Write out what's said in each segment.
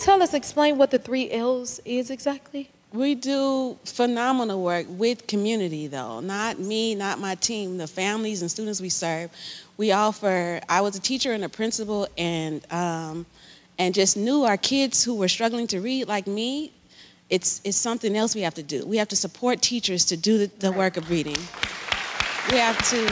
tell us, explain what the 3 L's is exactly? We do phenomenal work with community, though. Not me, not my team, the families and students we serve. We offer, I was a teacher and a principal, and just knew our kids who were struggling to read like me, it's something else we have to do. We have to support teachers to do the work of reading. We have to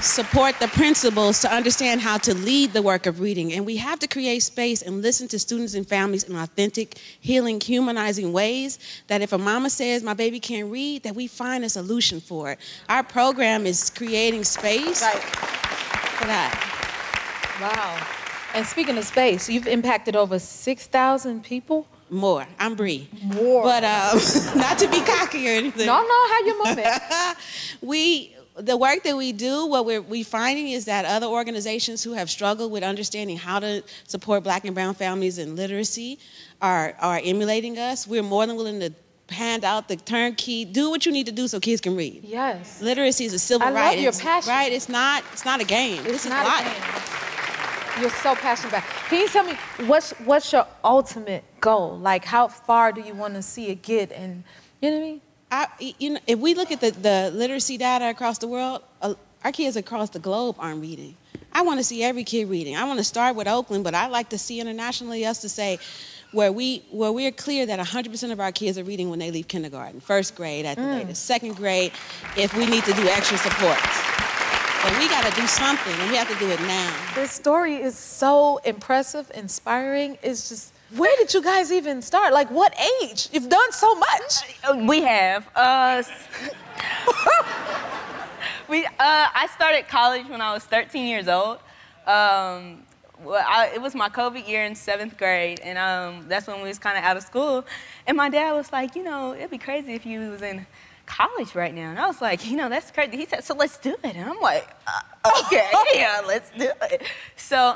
support the principals to understand how to lead the work of reading. And we have to create space and listen to students and families in authentic, healing, humanizing ways that if a mama says my baby can't read, that we find a solution for it. Our program is creating space for that. Wow. And speaking of space, you've impacted over 6,000 people? More. I'm Bree. More. But not to be cocky or anything. No, how you moving? The work that we do, what we're finding is that other organizations who have struggled with understanding how to support Black and brown families in literacy are emulating us. We're more than willing to hand out the turnkey, do what you need to do so kids can read. Yes. Literacy is a civil right. I love your passion. Right, it's not a game. It's not a game. You're so passionate about it. Can you tell me, what's your ultimate goal? Like, how far do you want to see it get? And, you know what I mean? If we look at the literacy data across the world, our kids across the globe aren't reading. I want to see every kid reading. I want to start with Oakland, but I'd like to see internationally us to say where we're clear that 100% of our kids are reading when they leave kindergarten, 1st grade at the latest, 2nd grade, if we need to do extra supports. But we got to do something, and we have to do it now. This story is so impressive, inspiring. It's just, where did you guys even start? Like, what age? You've done so much. We have. I started college when I was 13 years old. It was my COVID year in 7th grade, and that's when we was kind of out of school. And my dad was like, it'd be crazy if you was in college right now. And I was like, that's crazy. He said, so let's do it. And I'm like, okay, yeah, let's do it. So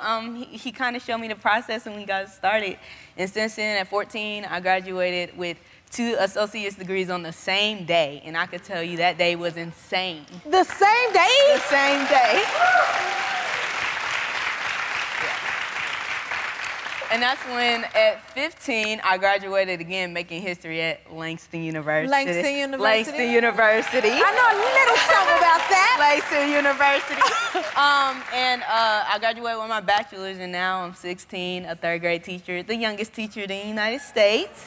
he kind of showed me the process and we got started. And since then, at 14, I graduated with 2 associate's degrees on the same day. And I could tell you that day was insane. The same day? The same day. And that's when, at 15, I graduated again, making history at Langston University. Langston University? Langston University. I know a little something about that. Langston University. I graduated with my bachelor's, and now I'm 16, a 3rd grade teacher, the youngest teacher in the United States.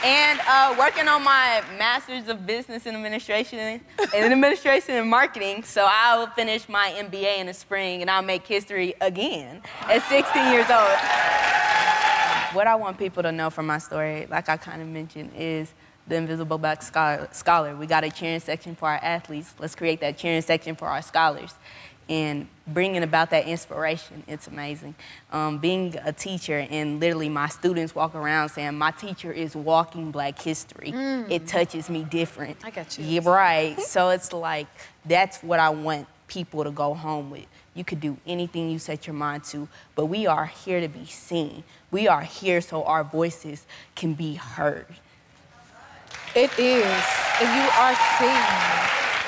And working on my Master's of Business in Administration and Marketing. So I will finish my MBA in the spring and I'll make history again at 16 years old. What I want people to know from my story, like I kind of mentioned, is the Invisible Black Scholar. We got a cheering section for our athletes. Let's create that cheering section for our scholars. And bringing about that inspiration, it's amazing. Being a teacher and literally my students walk around saying, my teacher is walking Black history. It touches me different. I got you. Yeah, right. So it's like, that's what I want people to go home with. You could do anything you set your mind to, but we are here to be seen. We are here so our voices can be heard. It is, and you are seen.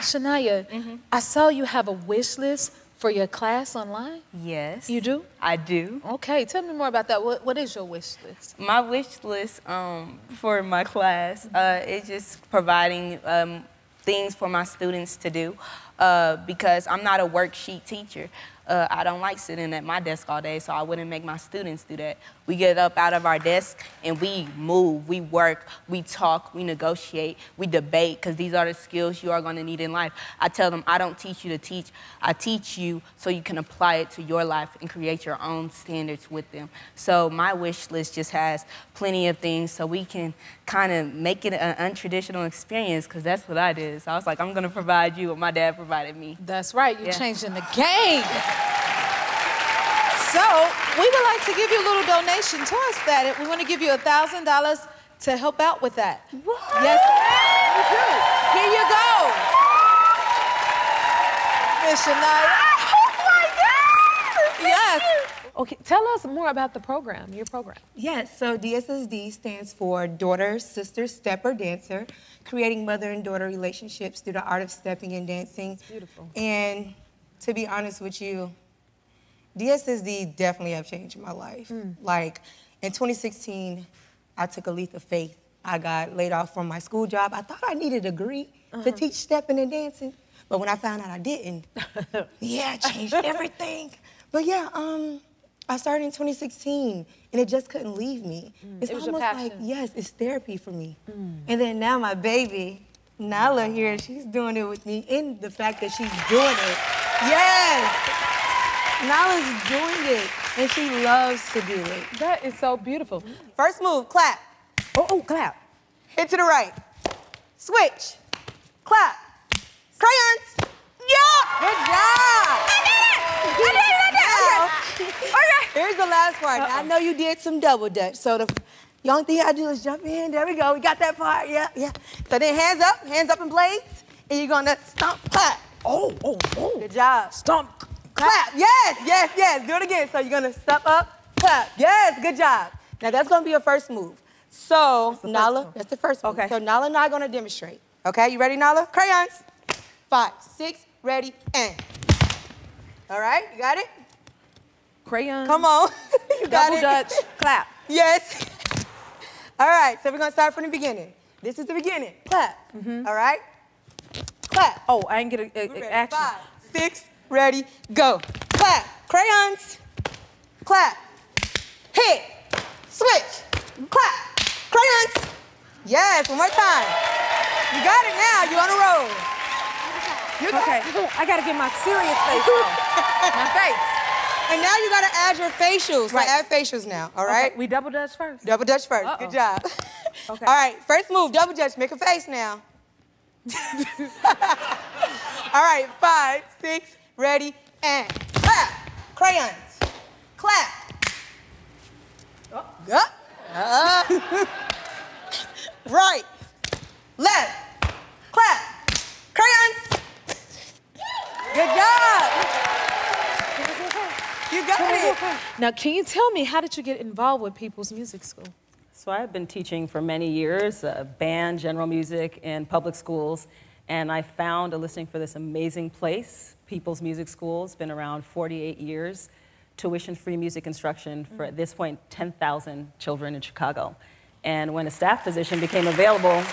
Shania, I saw you have a wish list for your class online. Yes. You do? I do. Okay, tell me more about that. What is your wish list? My wish list for my class is just providing things for my students to do because I'm not a worksheet teacher. I don't like sitting at my desk all day, so I wouldn't make my students do that. We get up out of our desk and we move, we work, we talk, we negotiate, we debate, because these are the skills you are going to need in life. I tell them, I don't teach you to teach. I teach you so you can apply it to your life and create your own standards with them. So my wish list just has plenty of things so we can kind of make it an untraditional experience, because that's what I did. So I was like, I'm going to provide you what my dad provided me. That's right. You're changing the game. So we would like to give you a little donation towards that. We want to give you $1,000 to help out with that. What? Yes, we do. Here you go. Miss Shania. Oh my God! Yes. Okay, tell us more about the program, your program. Yes, so DSSD stands for Daughter, Sister, Stepper, Dancer, creating mother and daughter relationships through the art of stepping and dancing. It's beautiful. And to be honest with you, DSSD definitely have changed my life. Like, in 2016, I took a leap of faith. I got laid off from my school job. I thought I needed a degree to teach stepping and dancing, but when I found out I didn't, yeah, it changed everything. But yeah, I started in 2016, and it just couldn't leave me. It's It was almost your passion. like, yes, it's therapy for me. And then now my baby, Nala here, she's doing it with me, in the fact that she's doing it. Yes! Nala's doing it, and she loves to do it. That is so beautiful. First move, clap. Oh, clap. Hit to the right. Switch. Clap. Crayons. Yeah! Good job! I did it! Okay. Here's the last part. Now, I know you did some double dutch, so the only thing I do is jump in. There we go. We got that part. Yeah, yeah. So then hands up in blades, and you're gonna stomp, clap. Oh. Good job. Stomp. Clap. Yes. Do it again. So you're gonna step up, clap. Yes, good job. Now that's gonna be your first move. So, Nala, that's the first move. Okay. So Nala and I are gonna demonstrate. Okay, you ready, Nala? Crayons. 5, 6, ready, and. All right, you got it? Crayon. Come on. You got Double it. dutch. Clap. Yes. All right, so we're gonna start from the beginning. This is the beginning. Clap. All right? Clap. Oh, I didn't get We're ready. action. 5, 6, ready, go. Clap. Crayons. Clap. Hit. Switch. Clap. Crayons. Yes, one more time. You got it now. You're on a roll. You got Okay, it. I gotta get my serious face on. My face. And now you gotta add your facials. So Right. add facials now, all right? Okay, we double dutch first. Double dutch first. Uh-oh. Good job. Okay. All right, first move, double dutch. Make a face now. All right, 5, 6, ready, and clap. Crayons. Clap. Right. Left. Clap. Crayons. Good job. You got it. Now, can you tell me, how did you get involved with People's Music School? So I've been teaching for many years, band, general music in public schools, and I found a listing for this amazing place, People's Music School. It's been around 48 years, tuition-free music instruction for, at this point, 10,000 children in Chicago. And when a staff position became available,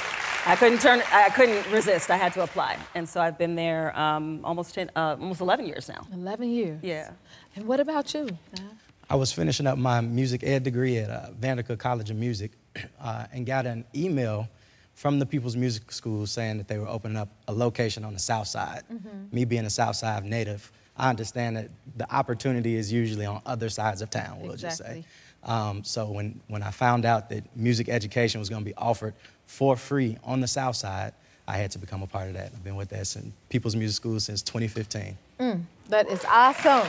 I couldn't resist. I had to apply. And so I've been there almost 11 years now. 11 years. Yeah. And what about you? I was finishing up my music ed degree at Vanderbilt College of Music and got an email from the People's Music School saying that they were opening up a location on the South Side. Me being a South Side native, I understand that the opportunity is usually on other sides of town, we'll just say. So when I found out that music education was going to be offered for free on the South Side, I had to become a part of that. I've been with that since People's Music School since 2015. That is awesome.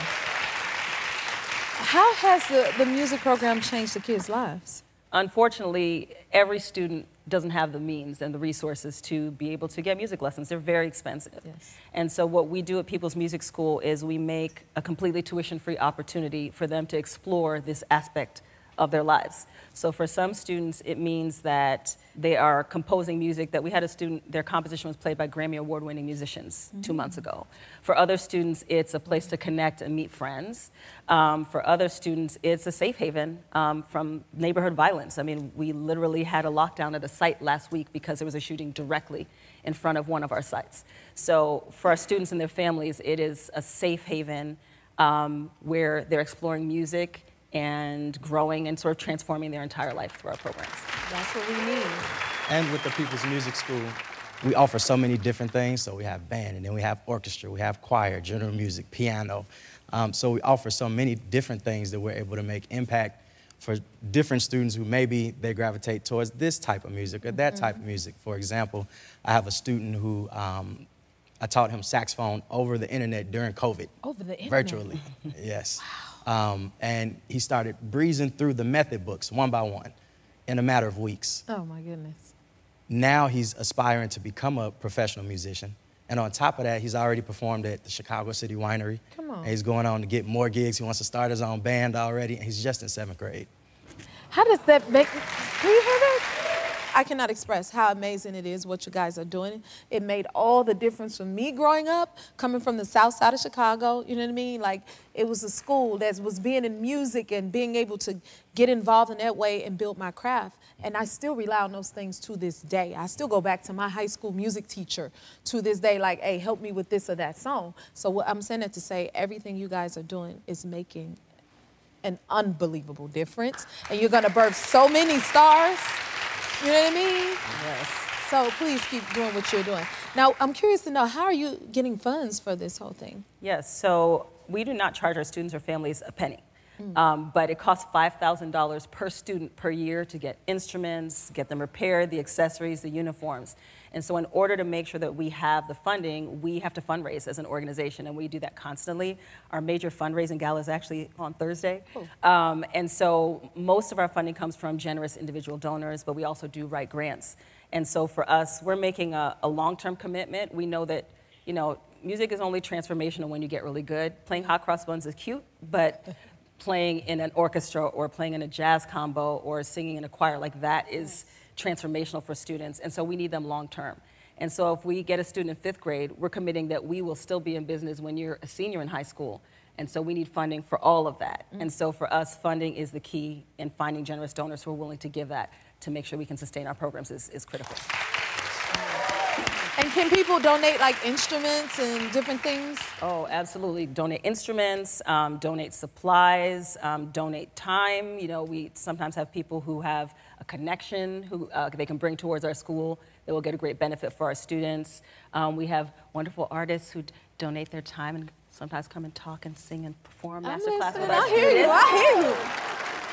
How has the music program changed the kids' lives? Unfortunately, every student doesn't have the means and the resources to be able to get music lessons. They're very expensive. Yes. And so what we do at People's Music School is we make a completely tuition-free opportunity for them to explore this aspect of their lives. So for some students, it means that they are composing music that we had a student, their composition was played by Grammy Award-winning musicians 2 months ago. For other students, it's a place to connect and meet friends. For other students, it's a safe haven from neighborhood violence. I mean, we literally had a lockdown at a site last week because there was a shooting directly in front of one of our sites. So for our students and their families, it is a safe haven where they're exploring music and growing and sort of transforming their entire life through our programs. That's what we need. And with the People's Music School, we offer so many different things. So we have band, and then we have orchestra, we have choir, general music, piano. So we offer so many different things that we're able to make impact for different students who maybe they gravitate towards this type of music or that type of music. For example, I have a student who I taught him saxophone over the internet during COVID. Over the internet? Virtually, yes. Wow. And he started breezing through the method books one by one in a matter of weeks. Oh my goodness. Now he's aspiring to become a professional musician. And on top of that, he's already performed at the Chicago City Winery. Come on. And he's going on to get more gigs. He wants to start his own band already, and he's just in 7th grade. How does that make, do you hear this? I cannot express how amazing it is what you guys are doing. It made all the difference for me growing up, coming from the south side of Chicago, you know what I mean? Like, it was a school that was being in music and being able to get involved in that way and build my craft. And I still rely on those things to this day. I still go back to my high school music teacher to this day, like, hey, help me with this or that song. So what I'm saying that to say, everything you guys are doing is making an unbelievable difference. And you're gonna birth so many stars. You know what I mean? Yes. So please keep doing what you're doing. Now, I'm curious to know, how are you getting funds for this whole thing? Yes, so we do not charge our students or families a penny. But it costs $5,000 per student per year to get instruments, get them repaired, the accessories, the uniforms. And so in order to make sure that we have the funding, we have to fundraise as an organization, and we do that constantly. Our major fundraising gala is actually on Thursday. And so most of our funding comes from generous individual donors, but we also do write grants. And so for us, we're making a long-term commitment. We know that, you know, music is only transformational when you get really good. Playing hot cross buns is cute, but playing in an orchestra or playing in a jazz combo or singing in a choir, like that is transformational for students. And so we need them long term. And so if we get a student in 5th grade, we're committing that we will still be in business when you're a senior in high school. And so we need funding for all of that. And so for us, funding is the key, and finding generous donors who are willing to give that to make sure we can sustain our programs is critical. And can people donate like instruments and different things? Oh, absolutely. Donate instruments, donate supplies, donate time. You know, we sometimes have people who have a connection who they can bring towards our school that will get a great benefit for our students. We have wonderful artists who donate their time and sometimes come and talk and sing and perform masterclass with our students. I hear you.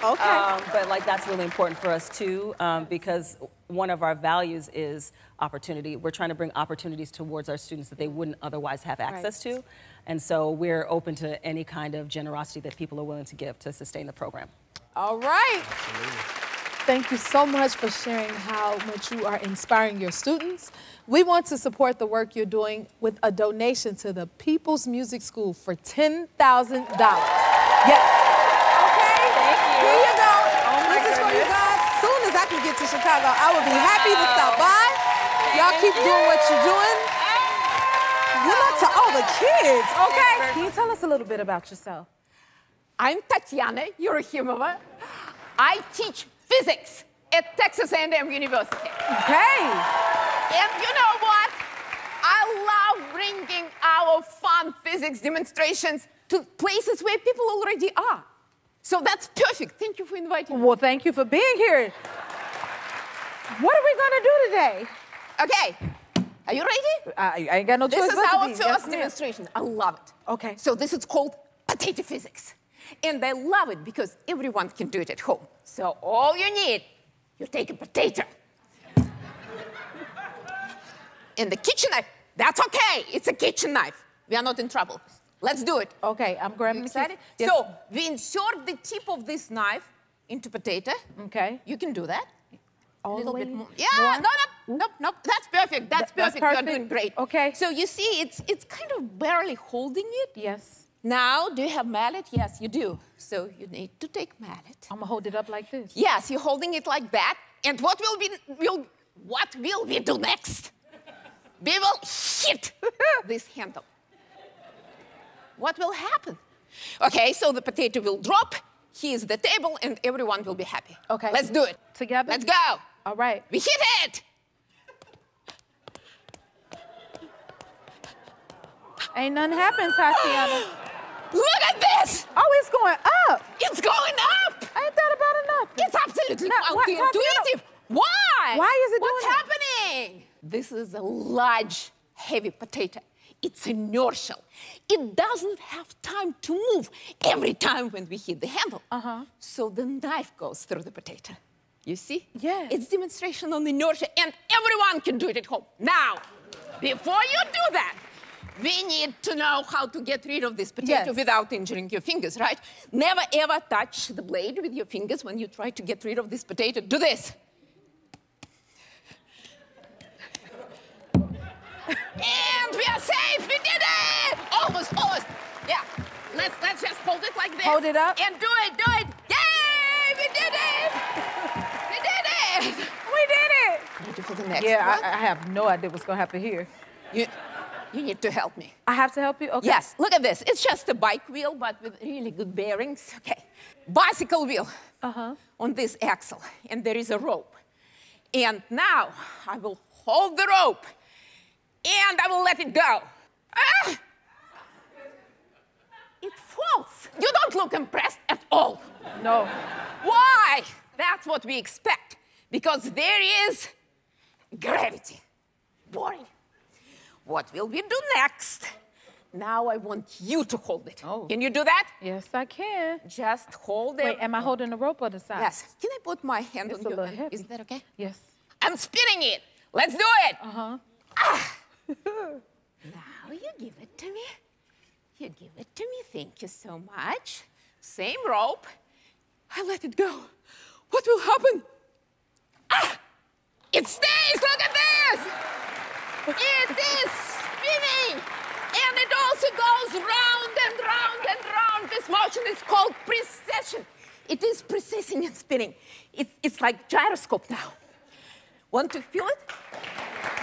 Okay. But like that's really important for us too, because one of our values is opportunity. We're trying to bring opportunities towards our students that they wouldn't otherwise have access to. And so we're open to any kind of generosity that people are willing to give to sustain the program. All right. Thank you so much for sharing how much you are inspiring your students. We want to support the work you're doing with a donation to the People's Music School for $10,000. Yes. Here you go. This is for you guys. As soon as I can get to Chicago, I will be happy to stop by. Y'all keep doing what you're doing. Good luck to all the kids, okay? Can you tell us a little bit about yourself? I'm Tatiana Yurahimova. I teach physics at Texas A&M University. Okay. And you know what? I love bringing our fun physics demonstrations to places where people already are. So that's perfect. Thank you for inviting me. Well, thank you for being here. What are we gonna do today? Okay, are you ready? I ain't got no choice This is but to our be. first Yes, ma'am. demonstration. I love it. Okay. So this is called potato physics. And I love it because everyone can do it at home. So all you need, you take a potato. And the kitchen knife, that's okay. It's a kitchen knife. We are not in trouble. Let's do it. Okay, I'm grabbing You the excited? Yes. So we insert the tip of this knife into potato. Okay. You can do that. All A little the way bit more. more? Yeah, no. That's perfect. That's That's perfect. You're perfect. doing great. Okay. So you see, it's kind of barely holding it. Yes. Now, do you have mallet? Yes, you do. So you need to take mallet. I'm gonna hold it up like this. Yes, you're holding it like that. And what will we do next? We will hit this handle. What will happen? Okay, so the potato will drop. Here's the table, and everyone will be happy. Okay. Let's do it. Together? Let's go. All right. We hit it. Ain't nothing happened, Tatiana. Look at this. Oh, it's going up. It's going up. Ain't that about enough? It's absolutely Now, what, counterintuitive. Why? Why is it What's doing happening? This is a large, heavy potato. It's inertial. It doesn't have time to move every time when we hit the handle. So the knife goes through the potato. You see? Yeah. It's demonstration on inertia, and everyone can do it at home. Now, before you do that, we need to know how to get rid of this potato Yes. without injuring your fingers, right? Never ever touch the blade with your fingers when you try to get rid of this potato. Do this. And we are safe. We did it. Almost. Yeah. Let's just hold it like this. Hold it up. And do it. Yay! We did it. We did it. We did it. to the next Yeah, one. I have no idea what's gonna happen here. You need to help me. I have to help you? Okay. Yes, look at this. It's just a bike wheel, but with really good bearings. Okay. Bicycle wheel on this axle, and there is a rope. And now I will hold the rope, and I will let it go. Ah! It falls. You don't look impressed at all. No. Why? That's what we expect, because there is gravity. Boring. What will we do next? Now I want you to hold it. Oh. Can you do that? Yes, I can. Just hold it. Wait, am I holding the rope or the side? Yes. Can I put my hand It's on a your little hand? heavy. Is that okay? Yes. I'm spinning it. Let's do it. Uh-huh. Now you give it to me. You give it to me. Thank you so much. Same rope. I let it go. What will happen? Ah! It stays. Look at this. It is spinning. And it also goes round and round and round. This motion is called precession. It is precessing and spinning. It's like gyroscope now. Want to feel it?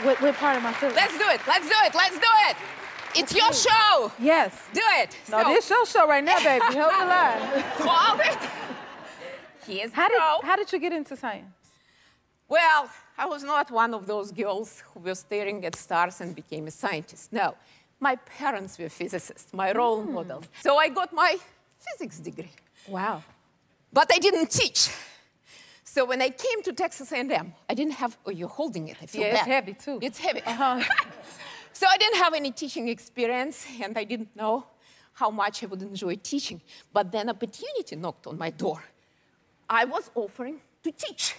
What part am I feeling? Let's do it. Let's do it. Let's do it. It's your show. Yes. Do it. No, So, this your show right now, baby. Hold the line. hold it. Here's the rope. How did you get into science? Well, I was not one of those girls who were staring at stars and became a scientist. No, my parents were physicists, my role models. So I got my physics degree. Wow. But I didn't teach. So when I came to Texas A&M, I didn't have, oh, you're holding it, I feel Yeah, bad. it's heavy too. It's heavy. Uh-huh. So I didn't have any teaching experience, and I didn't know how much I would enjoy teaching. But then opportunity knocked on my door. I was offering to teach.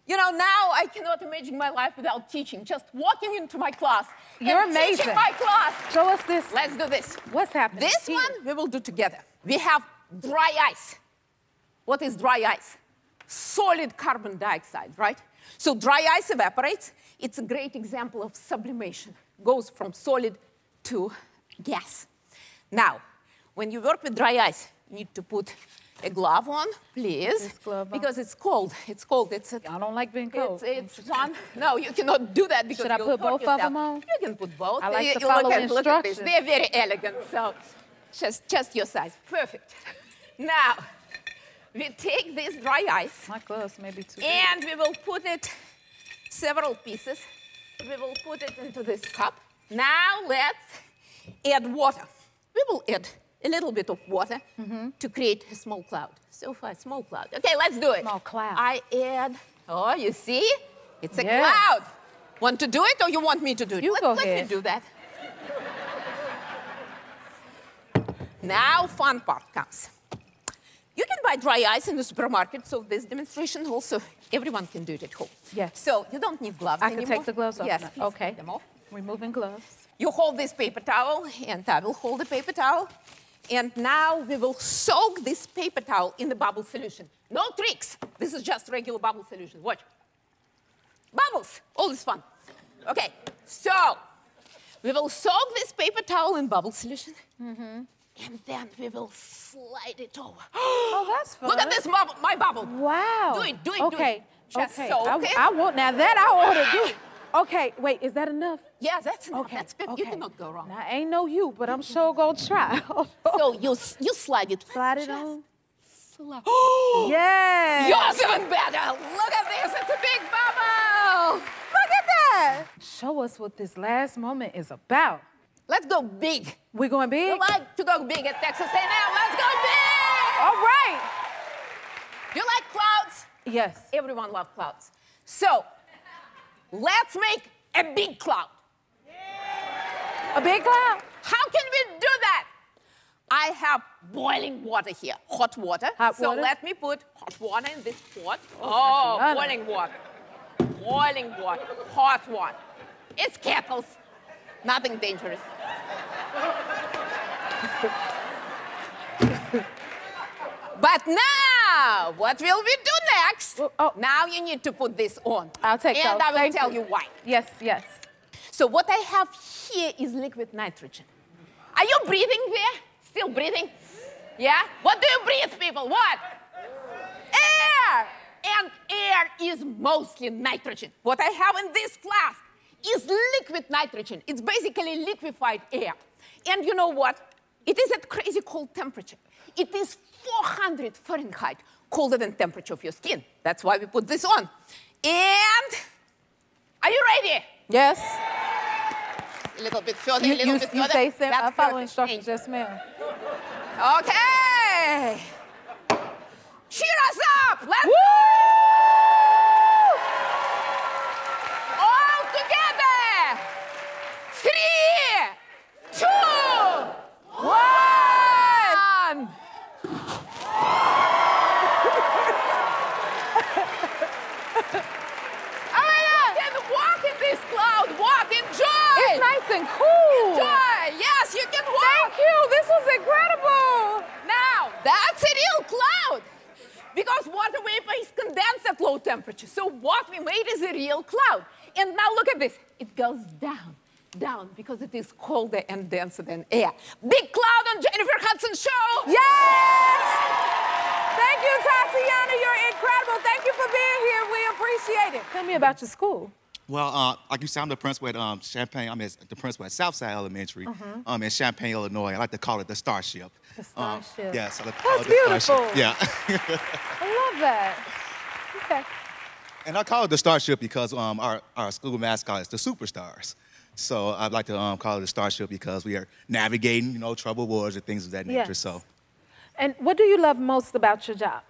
You know, now I cannot imagine my life without teaching. Just walking into my class You're and amazing. teaching my class. Show us this. Let's do this. What's happening? This here? one we will do together. We have dry ice. What is dry ice? Solid carbon dioxide, right? So dry ice evaporates. It's a great example of sublimation. Goes from solid to gas. Now, when you work with dry ice, you need to put a glove on, please. This glove on. Because it's cold. It's cold. It's a, I don't like being cold. it's one. No, you cannot do that because Should I you'll put hurt both yourself. of them on? You can put both. I like to You follow look at this. instructions. They're very elegant. So just your size. Perfect. Now, we take this dry ice My gloves may be too big. and we will put it, several pieces. We will put it into this cup. Now let's add water. We will add a little bit of water to create a small cloud. So far, small cloud. Okay, let's do it. Small cloud. I add, oh, you see? It's a Yes. cloud. Want to do it or you want me to do it? You go ahead. Let me do that. Now, fun part comes. You can buy dry ice in the supermarket, so this demonstration also, everyone can do it at home. Yes. So you don't need gloves I anymore. can take the gloves off Yes, now. please Okay. take them off. Removing gloves. You hold this paper towel, and I will hold the paper towel. And now we will soak this paper towel in the bubble solution. No tricks. This is just regular bubble solution. Watch. Bubbles. All this fun. Okay, so we will soak this paper towel in bubble solution. And then we will slide it over. Oh, that's fun. Look at this bubble, my bubble. Wow. Do it, do it, okay. do it. Just Okay. soak it. I want, now that I want to do. Okay, wait, is that enough? Yeah, that's enough. Okay. That's good. Okay. You cannot go wrong. Now, I ain't know you, but I'm sure gonna try. So you slide it. Slide it Just on. slide. Yeah. Yours even better. Look at this. It's a big bubble. Look at that. Show us what this last moment is about. Let's go big. We going big? You like to go big at Texas A&M? Let's go big. All right. You like clouds? Yes. Everyone loves clouds. So let's make a big cloud. A big cloud? How can we do that? I have boiling water here, hot water. Hot so water? let me put hot water in this pot. Oh, that's boiling water. Boiling water, hot water. It's kettles, nothing dangerous. But now, what will we do next? Oh. Now you need to put this on. I'll take And those. I will Thank tell you why. Yes, yes. So what I have here is liquid nitrogen. Are you breathing there? Still breathing? Yeah? What do you breathe, people? What? Air! And air is mostly nitrogen. What I have in this flask is liquid nitrogen. It's basically liquefied air. And you know what? It is at crazy cold temperature. It is 400 Fahrenheit, colder than temperature of your skin. That's why we put this on. And are you ready? Yes. A little bit further, a little bit further. You say so. I follow perfect. instructions, yes, ma'am. Okay. Cheer us up. Let's Woo! go. All together. 3, 2, 1. It's nice and cool. Enjoy. Yes, you can walk. Thank you. This was incredible. Now, that's a real cloud. Because water vapor is condensed at low temperature. So what we made is a real cloud. And now look at this. It goes down, down, because it is colder and denser than air. Big cloud on Jennifer Hudson Show. Yes. Thank you, Tatiana. You're incredible. Thank you for being here. We appreciate it. Tell me about your school. Well, like you said, I'm the principal at Champaign. I'm the principal at Southside Elementary in Champaign, Illinois. I like to call it the Starship. The Starship. Yes, I like to call That's it the beautiful. Starship. Yeah. I love that. Okay. And I call it the Starship because our school mascot is the Superstars. So I'd like to call it the Starship because we are navigating, you know, troubled waters and things of that nature. Yes. So. And what do you love most about your job?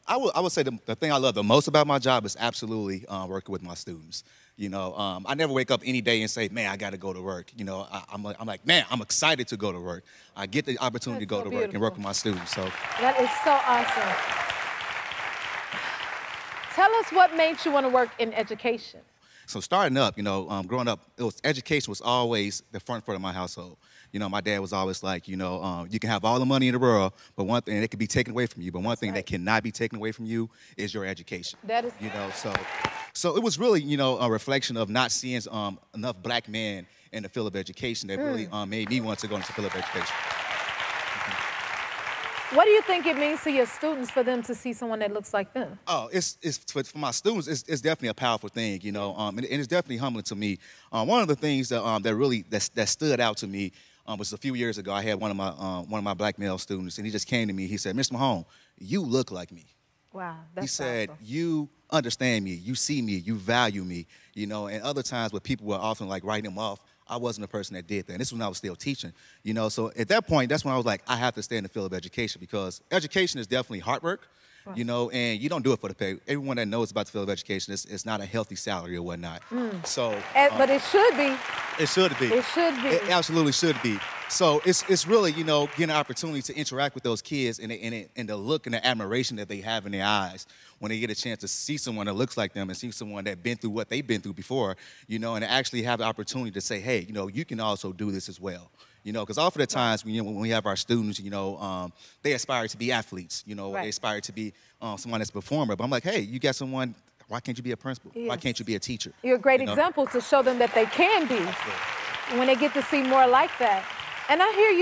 I would say the thing I love the most about my job is absolutely working with my students. You know, I never wake up any day and say, man, I got to go to work. You know, I'm like, man, I'm excited to go to work. I get the opportunity to go to work and work with my students. So that is so awesome. Tell us what made you want to work in education. So starting up, you know, growing up, education was always the front foot of my household. You know, my dad was always like, you know, you can have all the money in the world, but one thing that can be taken away from you, but one thing that cannot be taken away from you is your education. That is, you know, so it was really, you know, a reflection of not seeing enough black men in the field of education that really made me want to go into the field of education. What do you think it means to your students for them to see someone that looks like them? Oh, it's for my students, it's definitely a powerful thing, you know, and it's definitely humbling to me. One of the things that stood out to me was a few years ago. I had one of my black male students, and he just came to me. He said, "Mr. Mahone, you look like me." Wow, that's He said, powerful. "You understand me, you see me, you value me," you know. And other times where people were often like writing him off, I wasn't the person that did that. And this was when I was still teaching, you know. So at that point, that's when I was like, I have to stay in the field of education because education is definitely hard work. You know, and you don't do it for the pay. Everyone that knows about the field of education, it's not a healthy salary or whatnot. So, But it should be. it should be. It should be. It absolutely should be. So it's really, you know, getting an opportunity to interact with those kids and the look and the admiration that they have in their eyes when they get a chance to see someone that looks like them and see someone that's been through what they've been through before, you know, and to actually have the opportunity to say, hey, you know, you can also do this as well. You know, because often the times when we have our students, you know, they aspire to be athletes. You know, they aspire to be someone that's a performer. But I'm like, hey, you got someone. Why can't you be a principal? Yes. Why can't you be a teacher? You're a great you know? example to show them that they can be when they get to see more like that. And I hear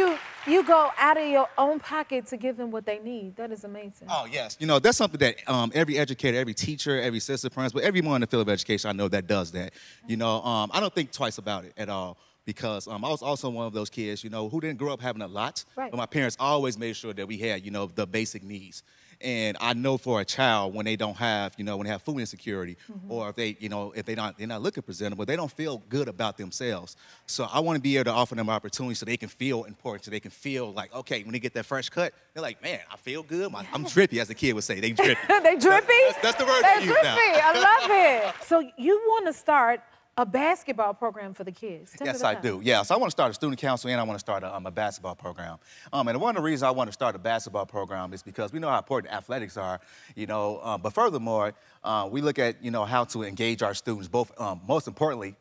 you go out of your own pocket to give them what they need. That is amazing. Oh, yes. You know, that's something that every educator, every teacher, every assistant principal, everyone in the field of education I know that does that. You know, I don't think twice about it at all. Because I was also one of those kids, you know, who didn't grow up having a lot. Right. But my parents always made sure that we had, you know, the basic needs. And I know for a child when they don't have, you know, when they have food insecurity, or if they, you know, if they're not looking presentable, they don't feel good about themselves. So I want to be able to offer them opportunities so they can feel important, so they can feel like, okay, when they get that fresh cut, they're like, man, I feel good. I'm drippy, as the kid would say. They drippy. They drippy? That's the word They're they use drippy. now. I love it. So you want to start a basketball program for the kids. Tell Yes, me I about do. Yeah, so I want to start a student council and I want to start a basketball program. And one of the reasons I want to start a basketball program is because we know how important athletics are, you know. But furthermore, we look at, you know, how to engage our students, both, most importantly,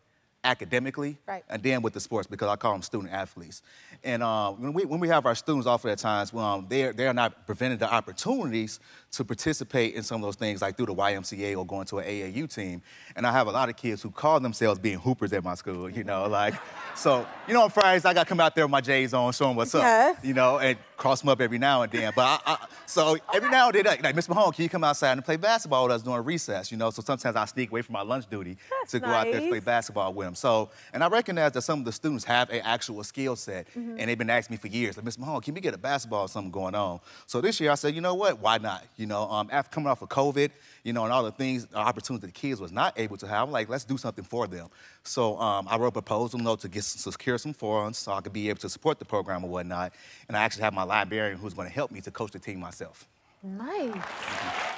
academically, Right. and then with the sports, because I call them student athletes. And when we have our students offered at times, they're not prevented the opportunities to participate in some of those things, like through the YMCA or going to an AAU team. And I have a lot of kids who call themselves being hoopers at my school, you know, like, so, you know, on Fridays, I got to come out there with my J's on, show them what's Yes. up, you know, and cross them up every now and then. But so every now and then, like, Miss Mahone, can you come outside and play basketball with us during recess, you know? So sometimes I sneak away from my lunch duty to go out there to play basketball with them. So, and I recognize that some of the students have an actual skill set, and they've been asking me for years, like, Miss Mahone, can we get a basketball or something going on? So this year I said, you know what, why not? You know, after coming off of COVID, you know, and all the things, the opportunities that the kids was not able to have, I'm like, let's do something for them. So I wrote a proposal note to secure some funds so I could be able to support the program or whatnot. And I actually have my librarian who's going to help me to coach the team myself. Nice.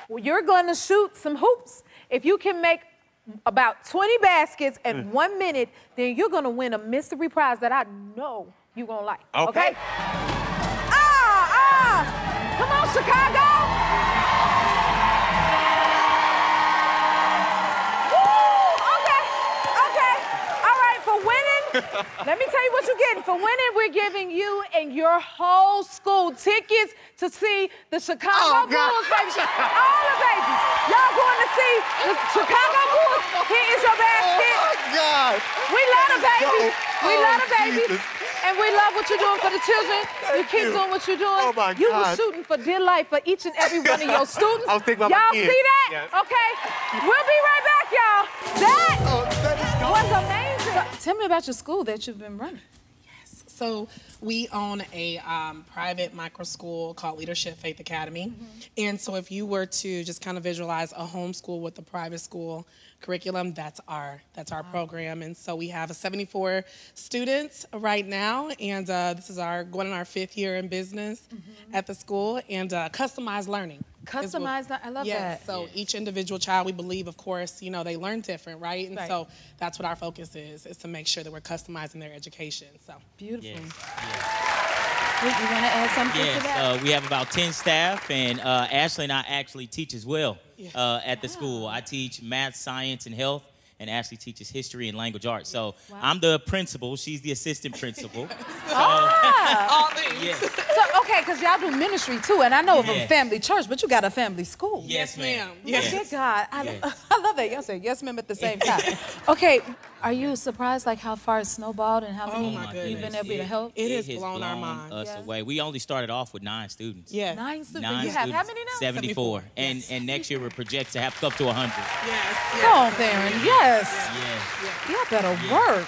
Well, you're going to shoot some hoops. If you can make about 20 baskets in 1 minute, then you're going to win a mystery prize that I know you're going to like. Okay? Come on, Chicago! Let me tell you what you're getting. For winning, we're giving you and your whole school tickets to see the Chicago Bulls, baby. All the babies. Y'all going to see the Chicago Bulls. Here is your basket. Oh, my God. We love the babies. We love the babies. And we love what you're doing for the children. You keep doing what you're doing. Oh, my God. You were shooting for dear life for each and every one of your students. I was thinking about y'all my kids. see that? Yes. Okay. We'll be right back, y'all. That was amazing. So, tell me about your school that you've been running. So we own a private micro school called Leadership Faith Academy. And so if you were to just kind of visualize a homeschool with a private school curriculum, that's our program. And so we have 74 students right now, and this is going on our 5th year in business at the school, and customized learning. Customized, I love that. So each individual child, we believe, of course, you know, they learn different, right? And so that's what our focus is to make sure that we're customizing their education. So beautiful. Yes. You want to add something to that? We have about 10 staff, and Ashley and I actually teach as well at the school. I teach math, science, and health, and Ashley teaches history and language arts. So I'm the principal, she's the assistant principal. all things. Yes. So, okay, because y'all do ministry too, and I know of a family church, but you got a family school. Yes, ma'am. Look at God. I love that. Y'all say yes, ma'am, at the same time. Okay, are you surprised like how far it snowballed and how many you've been able to help? It has blown our mind. Us away. We only started off with 9 students. 9 students. 9 you have students, how many now? 74. And next year we're projected to have to go up to 100. Go on, Theron. Yes. Y'all better work.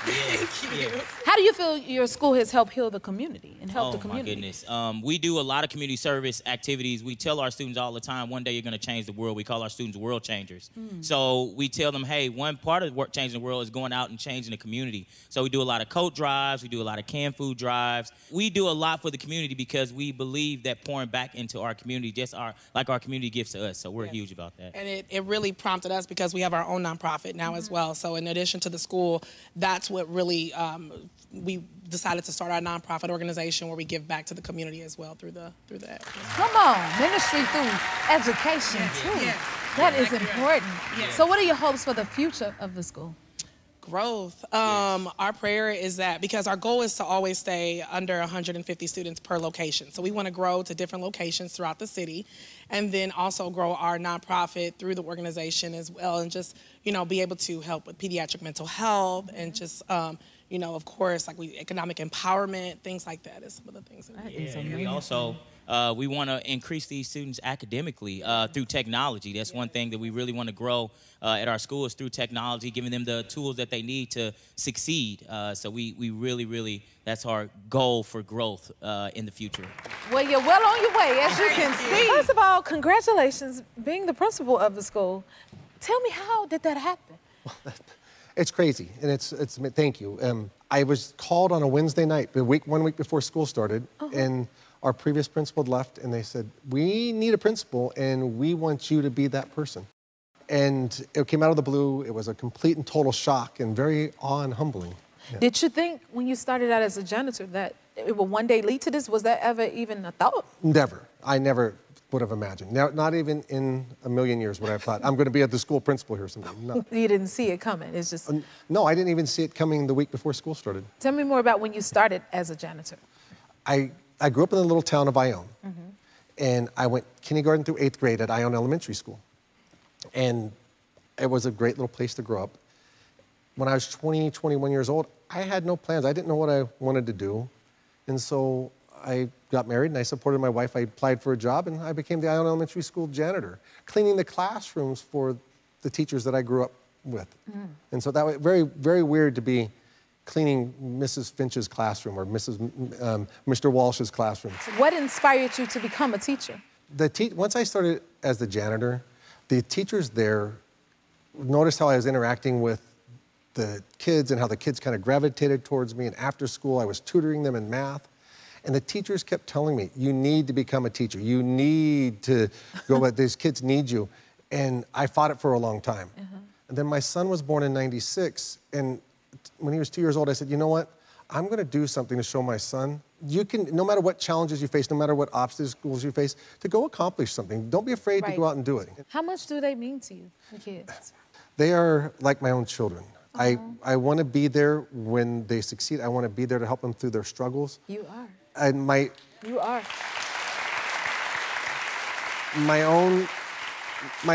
Yeah. How do you feel your school has helped heal the community and help the community? Oh, my goodness. We do a lot of community service activities. We tell our students all the time, one day you're going to change the world. We call our students world changers. So we tell them, hey, one part of changing the world is going out and changing the community. So we do a lot of coat drives. We do a lot of canned food drives. We do a lot for the community because we believe that pouring back into our community, like our community gives to us. So we're huge about that. And it really prompted us because we have our own nonprofit now as well. So in addition to the school, that's what really, we decided to start our nonprofit organization where we give back to the community as well through that. Come on, ministry through education too. That is important. So what are your hopes for the future of the school? Growth. Our prayer is that, because our goal is to always stay under 150 students per location. So we want to grow to different locations throughout the city, and then also grow our nonprofit through the organization as well, and just, you know, be able to help with pediatric mental health and just, you know, of course, like economic empowerment, things like that is some of the things that we do. We also, we want to increase these students academically through technology. That's one thing that we really want to grow at our school is through technology, giving them the tools that they need to succeed. So we really, that's our goal for growth in the future. Well, you're well on your way, as you can see. First of all, congratulations being the principal of the school. Tell me, how did that happen? It's crazy, and thank you. I was called on a Wednesday night, 1 week before school started, and our previous principal had left, and they said, we need a principal, and we want you to be that person. And it came out of the blue. It was a complete and total shock and very awe and humbling. Yeah. Did you think when you started out as a janitor that it would one day lead to this? Was that ever even a thought? Never. I never would have imagined. Now, not even in a million years would I have thought, I'm going to be at the school principal here someday. No. You didn't see it coming. It's just... No, I didn't even see it coming the week before school started. Tell me more about when you started as a janitor. I grew up in the little town of Ione. And I went kindergarten through 8th grade at Ione Elementary School. And it was a great little place to grow up. When I was 20, 21 years old, I had no plans. I didn't know what I wanted to do. And so I got married and I supported my wife. I applied for a job and I became the Ione Elementary School janitor, cleaning the classrooms for the teachers that I grew up with. And so that was very, very weird to be cleaning Mrs. Finch's classroom or Mr. Walsh's classroom. What inspired you to become a teacher? Once I started as the janitor, the teachers there noticed how I was interacting with the kids and how the kids kind of gravitated towards me. And after school, I was tutoring them in math. And the teachers kept telling me, you need to become a teacher. You need to go, but these kids need you. And I fought it for a long time. And then my son was born in '96. And when he was 2 years old, I said, you know what? I'm going to do something to show my son. You can, no matter what challenges you face, no matter what obstacles you face, to go accomplish something. Don't be afraid to go out and do it. How much do they mean to you, the kids? They are like my own children. I want to be there when they succeed. I want to be there to help them through their struggles. You are. And You are. My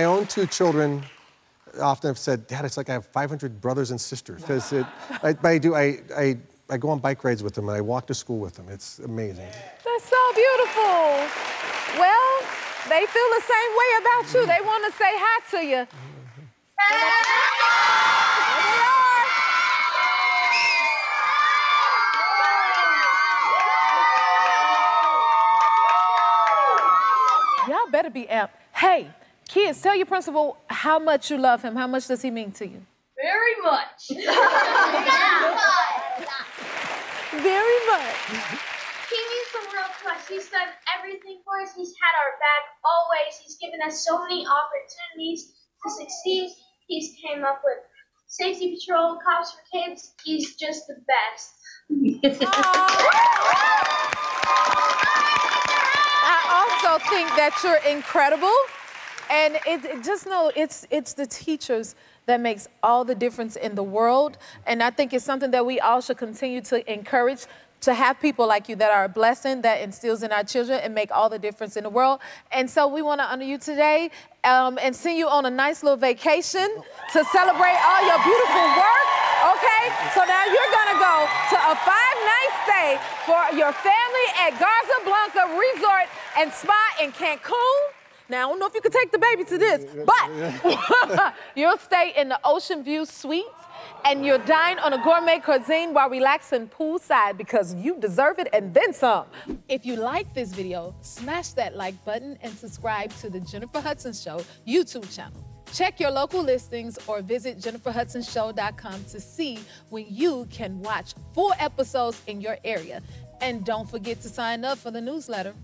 own two children often have said, Dad, it's like I have 500 brothers and sisters. Because I go on bike rides with them and I walk to school with them. It's amazing. That's so beautiful. Well, they feel the same way about you. They want to say hi to you. Y'all better be amped. Hey, kids, tell your principal how much you love him. How much does he mean to you? Very much. Very much. He means the world to us. He's done everything for us. He's had our back always. He's given us so many opportunities to succeed. He's came up with safety patrol, cops for kids. He's just the best. I also think that you're incredible. And just know it's the teachers that makes all the difference in the world. And I think it's something that we all should continue to encourage, to have people like you that are a blessing, that instills in our children and make all the difference in the world. And so we want to honor you today and send you on a nice little vacation to celebrate all your beautiful work, okay? So now you're going to go to a 5-night stay for your family at Garza Blanca Resort and Spa in Cancun. Now, I don't know if you can take the baby to this, but you'll stay in the Ocean View Suites and you'll dine on a gourmet cuisine while relaxing poolside because you deserve it and then some. If you like this video, smash that like button and subscribe to the Jennifer Hudson Show YouTube channel. Check your local listings or visit jenniferhudsonshow.com to see when you can watch full episodes in your area. And don't forget to sign up for the newsletter.